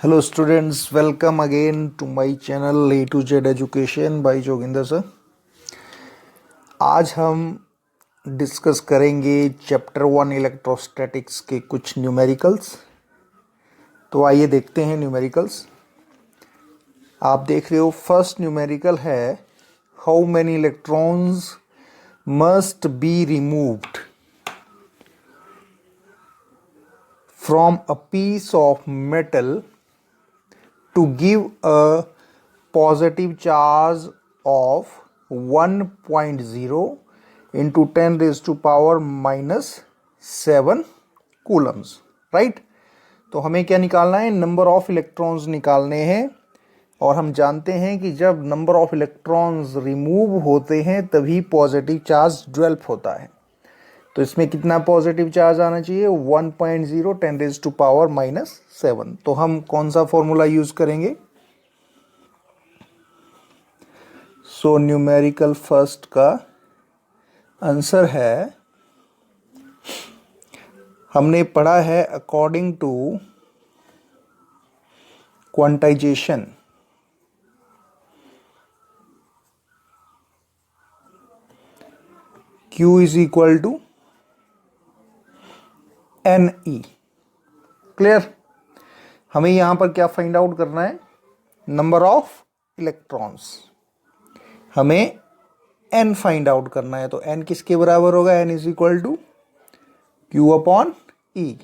Hello students, welcome again to my channel A to Z Education by Joginder sir. आज हम discuss करेंगे chapter 1 electrostatics के कुछ numericals. तो आइए देखते हैं न्यूमेरिकल्स। आप देख रहे हो फर्स्ट न्यूमेरिकल है how many electrons must be removed from a piece of metal to give a positive charge of 1.0 into 10 raised to power minus 7 coulombs, right. तो हमें क्या निकालना है, नंबर ऑफ इलेक्ट्रॉन्स निकालने हैं। और हम जानते हैं कि जब नंबर ऑफ इलेक्ट्रॉन्स रिमूव होते हैं तभी पॉजिटिव चार्ज डेवलप होता है। तो इसमें कितना पॉजिटिव चार्ज आना चाहिए, 1.0 10 रेज टू पावर माइनस 7। तो हम कौन सा फॉर्मूला यूज करेंगे। सो न्यूमेरिकल फर्स्ट का आंसर है, हमने पढ़ा है according to quantization Q is equal to NE। क्लियर। हमें यहां पर क्या फाइंड आउट करना है, नंबर ऑफ इलेक्ट्रॉन्स। हमें n फाइंड आउट करना है। तो n किसके बराबर होगा, n is equal to Q upon E।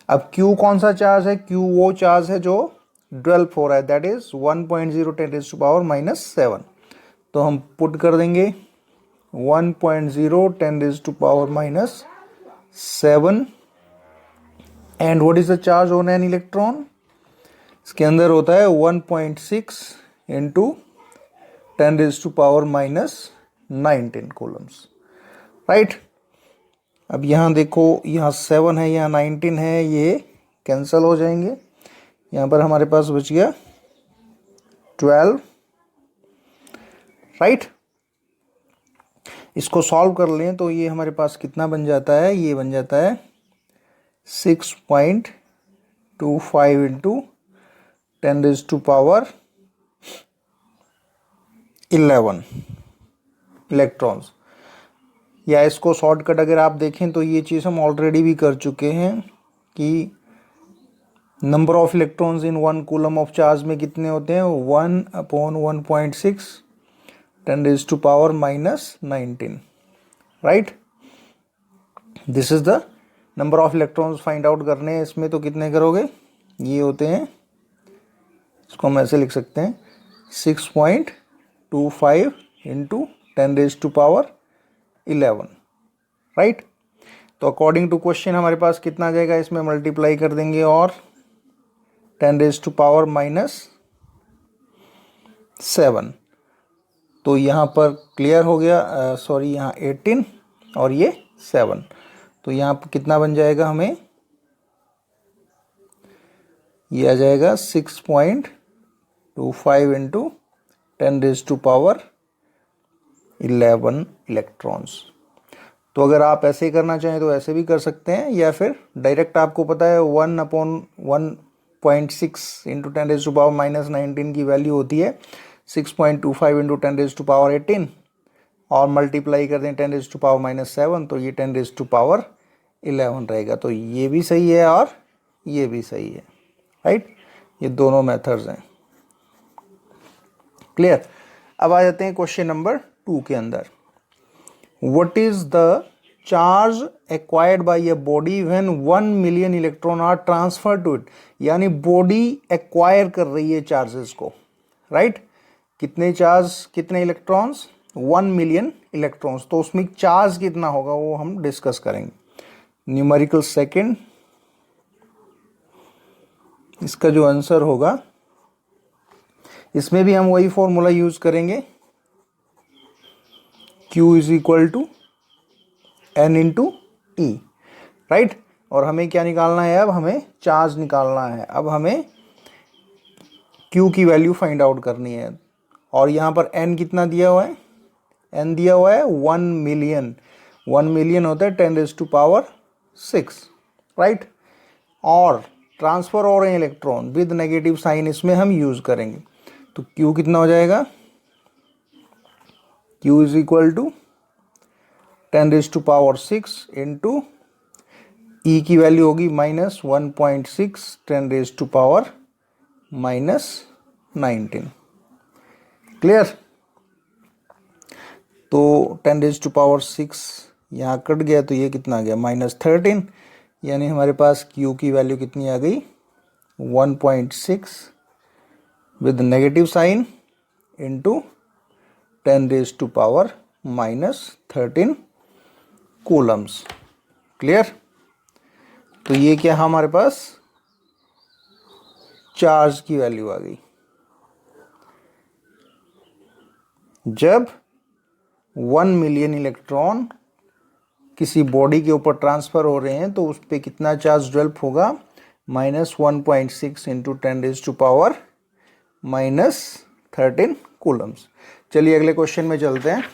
अब Q कौन सा चार्ज है, Q वो चार्ज है जो डेवलप हो रहा है, that is 1.0 10 raise to power minus 7। तो हम पुट कर देंगे 1.0 10 raise to power minus 7 and what is the charge on an electron. इसके अंदर होता है 1.6 into 10 raise to power minus 19 coulombs, right. अब यहाँ देखो, यहाँ 7 है, यहाँ 19 है, ये कैंसल हो जाएंगे। यहाँ पर हमारे पास बच गया 12, राइट। इसको सॉल्व कर लें तो ये हमारे पास कितना बन जाता है, ये बन जाता है 6.25 into 10 raise to power 11 electrons. या इसको शॉर्टकट अगर आप देखें तो ये चीज़ हम ऑलरेडी भी कर चुके हैं कि number of electrons in 1 coulomb of charge में कितने होते हैं, 1 upon 1.6 10 raise to power minus 19, right. This is the number of electrons find out करने हैं। इसमें तो कितने करोगे, ये होते हैं, इसको हम ऐसे लिख सकते हैं 6.25 into 10 raise to power 11, right. तो अकॉर्डिंग टू क्वेश्चन हमारे पास कितना आ जाएगा, इसमें मल्टीप्लाई कर देंगे और 10 रेज़ टू पावर माइनस 7। तो यहाँ पर क्लियर हो गया, सॉरी यहाँ 18 और ये 7। तो यहाँ पर कितना बन जाएगा, हमें ये आ जाएगा 6.25 into 10 raise to power 11 electrons. तो अगर आप ऐसे करना चाहें तो ऐसे भी कर सकते हैं, या फिर डायरेक्ट आपको पता है 1 upon 1.6 into 10 raise to power minus 19 की वैल्यू होती है 6.25 इंटू 10 रेज़ टू पावर 18 और मल्टीप्लाई कर दें 10 रेज़ टू पावर माइनस 7, तो ये 10 रेज़ टू पावर 11 रहेगा। तो ये भी सही है और ये भी सही है, राइट। ये दोनों मेथड्स हैं, क्लियर। अब आ जाते हैं क्वेश्चन नंबर 2 के अंदर। What is the charge acquired by a body when 1 million electron are transfer to it. यानी बॉडी एक्वायर कर रही है चार्जेस को, राइट। कितने चार्ज, कितने इलेक्ट्रॉन्स, 1 मिलियन इलेक्ट्रॉन्स। तो उसमें चार्ज कितना होगा वो हम डिस्कस करेंगे। न्यूमेरिकल सेकंड, इसका जो आंसर होगा, इसमें भी हम वही फॉर्मूला यूज करेंगे, Q is equal to N into E, right. और हमें क्या निकालना है, अब हमें चार्ज निकालना है। अब हमें Q की वैल्यू फाइंड आउट करनी है। और यहाँ पर N कितना दिया हुआ है, N दिया हुआ है 1 मिलियन। 1 मिलियन होता है 10 रेज़ टू पावर 6, राइट। और ट्रांसफर हो रहे हैं इलेक्ट्रॉन विद नेगेटिव साइन, इसमें हम यूज करेंगे। तो Q कितना हो जाएगा, Q is equal to 10⁶ into E की वैल्यू होगी -1.6 10⁻⁻19। क्लियर। तो 10⁶ यहाँ कट गया तो ये कितना आ गया -13, यानी हमारे पास Q की वैल्यू कितनी आ गई 1.6 with negative sine into 10⁻⁻13 Coulomb's. Clear. तो ये क्या है हमारे पास चार्ज की वैल्यू आ गई। जब 1 मिलियन इलेक्ट्रॉन किसी बॉडी के ऊपर ट्रांसफर हो रहे हैं तो उस पर कितना चार्ज डेवलप होगा, -1.6 इंटू 10⁻⁻13 कूलम्स। चलिए अगले क्वेश्चन में चलते हैं।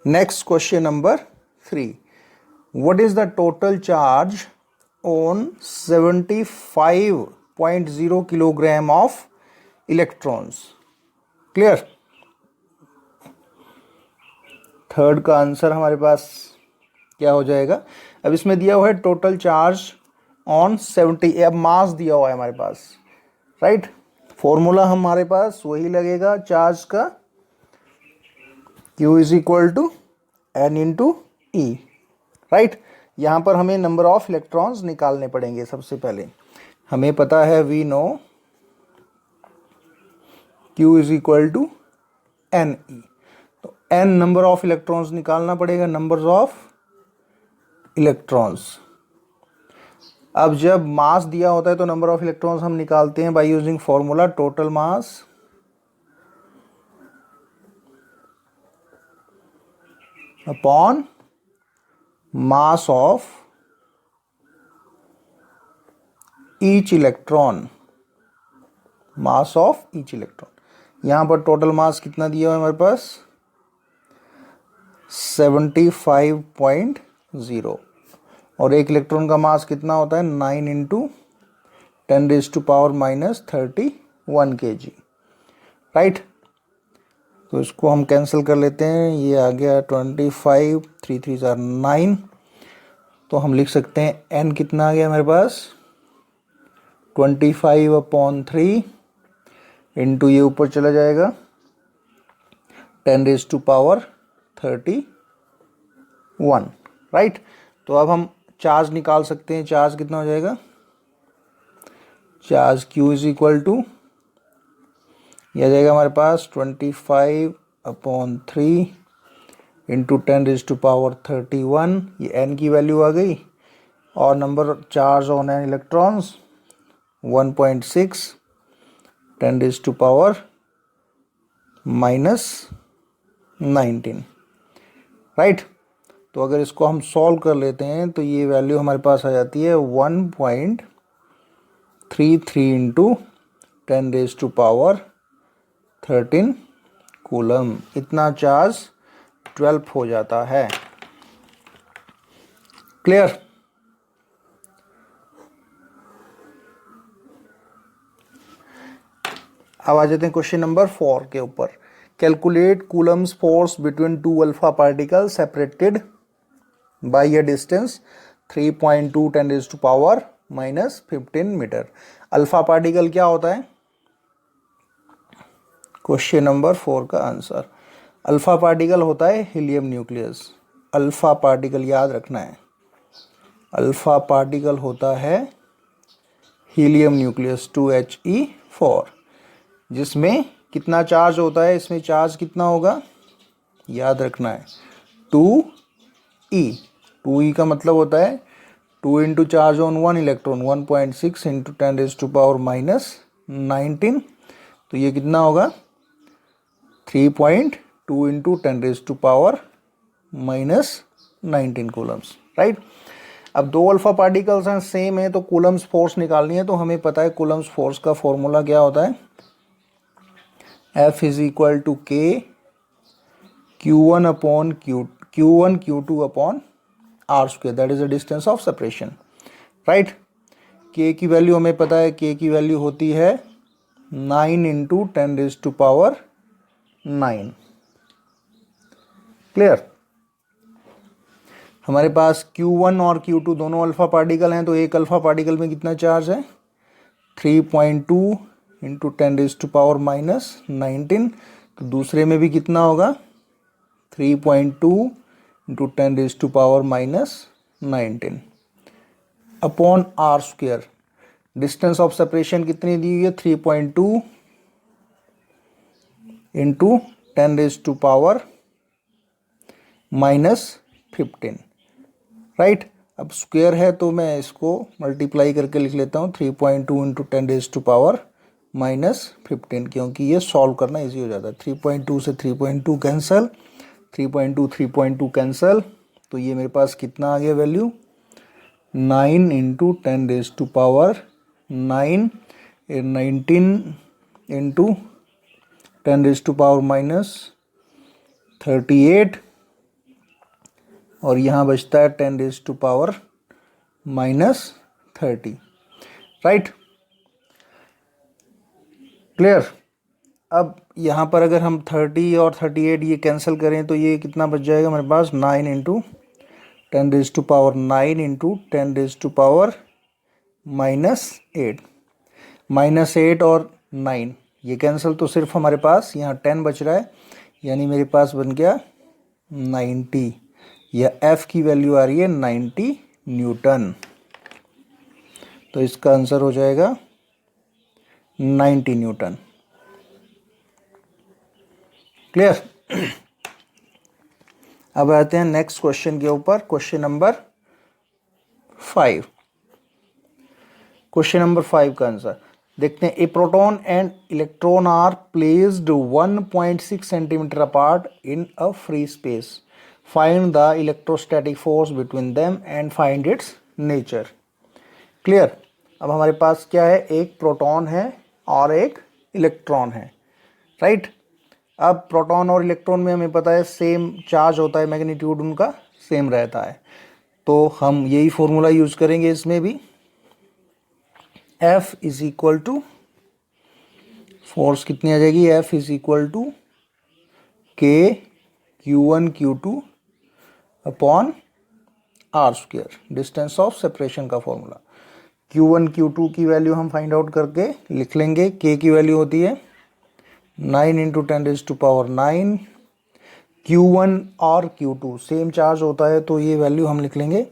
Next question number 3, what is the total charge on 75.0 kilogram of electrons. Clear. Third का आंसर हमारे पास क्या हो जाएगा, अब इसमें दिया हुआ है टोटल चार्ज ऑन 70, अब मास दिया हुआ है हमारे पास, राइट। फॉर्मूला हमारे पास वही लगेगा चार्ज का, Q is equal to N into E, right. यहाँ पर हमें नंबर ऑफ इलेक्ट्रॉन्स निकालने पड़ेंगे। सबसे पहले हमें पता है we know Q is equal to NE, तो N नंबर ऑफ इलेक्ट्रॉन्स निकालना पड़ेगा, नंबर्स ऑफ इलेक्ट्रॉन्स। अब जब मास दिया होता है तो नंबर ऑफ इलेक्ट्रॉन्स हम निकालते हैं by using formula total mass upon mass of each electron, mass of each electron. यहां पर टोटल मास कितना दिया हुआ है हमारे पास 75.0, और एक इलेक्ट्रॉन का मास कितना होता है 9 इंटू 10⁻⁻31 kg, राइट। तो इसको हम कैंसिल कर लेते हैं, ये आ गया 25, 3 3 are 9, तो हम लिख सकते हैं n कितना आ गया हमारे पास 25/3 इंटू ये ऊपर चला जाएगा 10⁻31, राइट। तो अब हम चार्ज निकाल सकते हैं, चार्ज कितना हो जाएगा, charge Q is equal to, यह आ जाएगा हमारे पास 25/3 इंटू 10⁻31, ये n की वैल्यू आ गई, और number charge on N electrons 1.6 10⁻⁻19, right. तो अगर इसको हम सॉल्व कर लेते हैं तो ये वैल्यू हमारे पास आ जाती है 1.33 इंटू 10⁻13 कूलम। इतना चार्ज 12 हो जाता है। क्लियर। अब आ जाते हैं क्वेश्चन नंबर 4 के ऊपर। Calculate Coulomb's force between two alpha particle separated by a distance 3.2 10⁻⁻15 metre. Alpha particle क्या होता है, क्वेश्चन नंबर 4 का आंसर, अल्फा पार्टिकल होता है हीलियम न्यूक्लियस। अल्फा पार्टिकल याद रखना है, अल्फा पार्टिकल होता है हीलियम न्यूक्लियस 2He4, जिसमें कितना चार्ज होता है, इसमें चार्ज कितना होगा याद रखना है 2E। 2E का मतलब होता है 2 into charge on 1 electron 1.6 into 10⁻⁻19, तो ये कितना होगा 3.2 इंटू 10⁻⁻19 कूलम्स, राइट। अब दो अल्फा पार्टिकल्स हैं, सेम है, तो कूलम्स फोर्स निकालनी है। तो हमें पता है कूलम्स फोर्स का फॉर्मूला क्या होता है, F is equal to K Q1 Q2 upon R square, that is the distance of separation, right. K की वैल्यू हमें पता है, के की वैल्यू होती है 9 इंटू 10⁹9। क्लियर। हमारे पास Q1 और Q2 दोनों अल्फा पार्टिकल हैं, तो एक अल्फा पार्टिकल में कितना चार्ज है 3.2 इंटू 10⁻⁻19। तो दूसरे में भी कितना होगा 3.2 into 10⁻⁻19 upon R square. Distance of separation कितनी दी हुई है 3.2 इंटू 10⁻⁻15, राइट। अब स्क्वायर है तो मैं इसको मल्टीप्लाई करके लिख लेता हूँ 3.2 इंटू 10⁻⁻15, क्योंकि ये सॉल्व करना इजी हो जाता है। 3.2 से 3.2 कैंसल, 3.2 कैंसल, तो ये मेरे पास कितना आ गया वैल्यू 9 इंटू 10⁻⁹9, 19 इंटू 10⁻⁻38, और यहाँ बचता है 10⁻⁻30, राइट। क्लियर। अब यहाँ पर अगर हम 30 और 38 ये कैंसिल करें तो ये कितना बच जाएगा हमारे पास 9 इंटू 10⁻9 इंटू 10⁻⁻8, -8 और 9 ये कैंसिल, तो सिर्फ हमारे पास यहाँ 10 बच रहा है, यानी मेरे पास बन गया 90, या F की वैल्यू आ रही है 90 न्यूटन। तो इसका आंसर हो जाएगा 90 न्यूटन। क्लियर। अब आते हैं नेक्स्ट क्वेश्चन के ऊपर, क्वेश्चन नंबर 5। क्वेश्चन नंबर 5 का आंसर देखते हैं। A proton and electron are placed 1.6 centimetre apart in a free space, find the electrostatic force between them and find its nature. Clear. अब हमारे पास क्या है, एक प्रोटॉन है और एक इलेक्ट्रॉन है, राइट। अब प्रोटॉन और इलेक्ट्रॉन में हमें पता है सेम चार्ज होता है, मैग्नीट्यूड उनका सेम रहता है, तो हम यही फॉर्मूला यूज करेंगे इसमें भी। F is equal to, force कितनी आ जाएगी, F is equal to K Q1 Q2 upon R square, distance of separation का फॉर्मूला। Q1 Q2 की वैल्यू हम फाइंड आउट करके लिख लेंगे। K की वैल्यू होती है 9 इंटू 10⁻9। Q1 और Q2 सेम चार्ज होता है, तो ये वैल्यू हम लिख लेंगे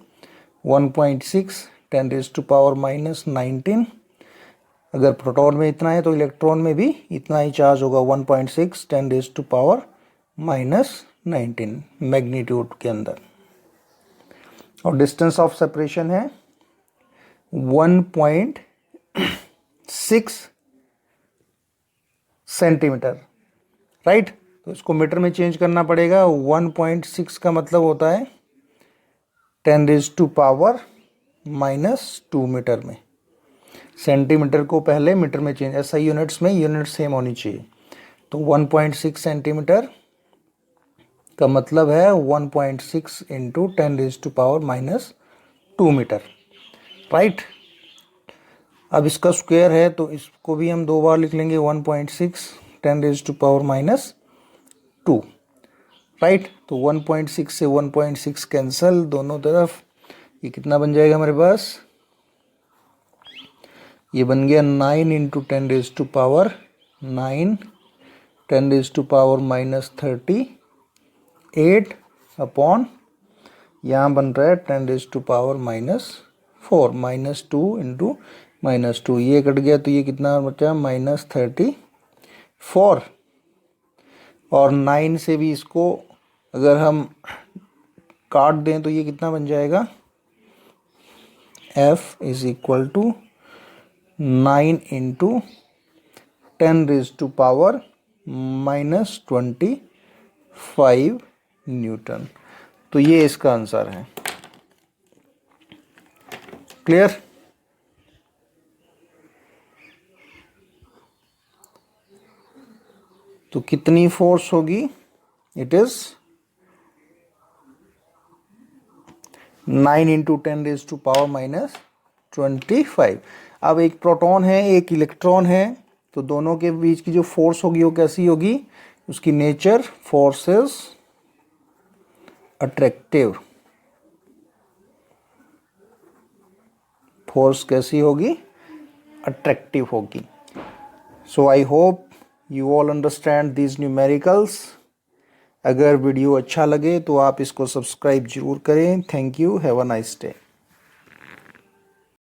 1.6 10⁻⁻19। अगर प्रोटॉन में इतना है तो इलेक्ट्रॉन में भी इतना ही चार्ज होगा, 1.6 10⁻⁻19 मैग्नीट्यूड के अंदर। और डिस्टेंस ऑफ सेपरेशन है 1.6 सेंटीमीटर, राइट। तो इसको मीटर में चेंज करना पड़ेगा। 1.6 का मतलब होता है 10⁻⁻2 मीटर में। सेंटीमीटर को पहले मीटर में चेंज, ऐसा यूनिट्स में यूनिट सेम होनी चाहिए। तो 1.6 सेंटीमीटर का मतलब है 1.6 इंटू 10⁻⁻2 मीटर, राइट। अब इसका स्क्वायर है तो इसको भी हम दो बार लिख लेंगे, 1.6 10⁻⁻2, राइट। तो 1.6 से 1.6 कैंसल दोनों तरफ, ये कितना बन जाएगा हमारे पास, ये बन गया 9 इंटू 10⁻9 10⁻38 अपॉन, यहाँ बन रहा है 10⁻4 -2 इंटू -2, ये कट गया तो ये कितना बचा -34, और 9 से भी इसको अगर हम काट दें तो ये कितना बन जाएगा, F is equal to 9 into 10⁻⁻25 newton. तो ये इसका आंसर है। क्लियर। तो कितनी फोर्स होगी, इट इज 9 इंटू 10⁻⁻25। अब एक प्रोटॉन है एक इलेक्ट्रॉन है, तो दोनों के बीच की जो फोर्स होगी वो कैसी होगी, उसकी nature force is attractive. Force कैसी होगी, अट्रैक्टिव होगी। So I hope you all understand these numericals. अगर वीडियो अच्छा लगे तो आप इसको सब्सक्राइब जरूर करें। Thank you, have a nice day.